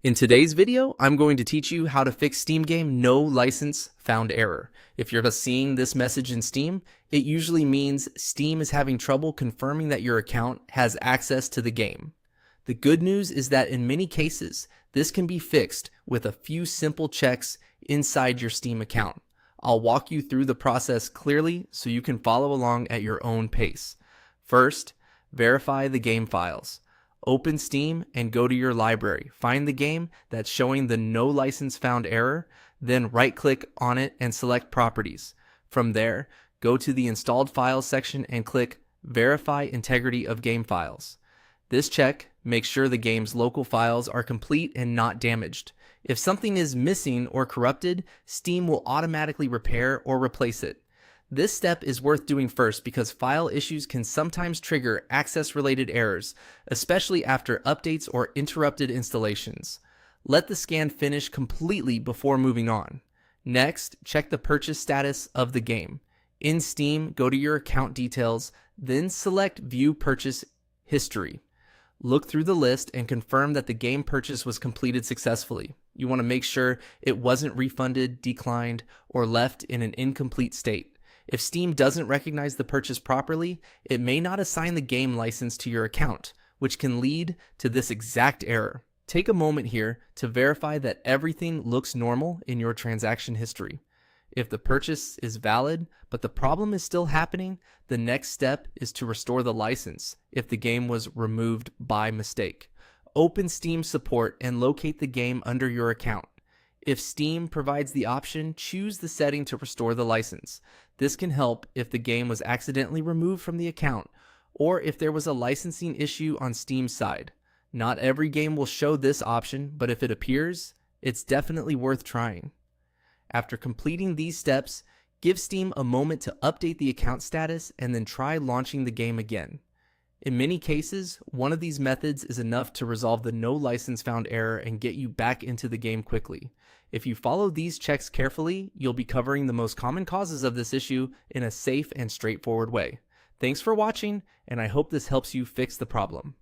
In today's video, I'm going to teach you how to fix Steam game no license found error. If you're seeing this message in Steam, it usually means Steam is having trouble confirming that your account has access to the game. The good news is that in many cases, this can be fixed with a few simple checks inside your Steam account. I'll walk you through the process clearly so you can follow along at your own pace. First, verify the game files. Open Steam and go to your library. Find the game that's showing the no license found error, then right-click on it and select Properties. From there, go to the Installed Files section and click Verify Integrity of Game Files. This check makes sure the game's local files are complete and not damaged. If something is missing or corrupted, Steam will automatically repair or replace it. This step is worth doing first because file issues can sometimes trigger access-related errors, especially after updates or interrupted installations. Let the scan finish completely before moving on. Next, check the purchase status of the game. In Steam, go to your account details, then select View Purchase History. Look through the list and confirm that the game purchase was completed successfully. You want to make sure it wasn't refunded, declined, or left in an incomplete state. If Steam doesn't recognize the purchase properly, it may not assign the game license to your account, which can lead to this exact error. Take a moment here to verify that everything looks normal in your transaction history. If the purchase is valid, but the problem is still happening, the next step is to restore the license if the game was removed by mistake. Open Steam support and locate the game under your account. If Steam provides the option, choose the setting to restore the license. This can help if the game was accidentally removed from the account, or if there was a licensing issue on Steam's side. Not every game will show this option, but if it appears, it's definitely worth trying. After completing these steps, give Steam a moment to update the account status and then try launching the game again. In many cases, one of these methods is enough to resolve the no license found error and get you back into the game quickly. If you follow these checks carefully, you'll be covering the most common causes of this issue in a safe and straightforward way. Thanks for watching, and I hope this helps you fix the problem.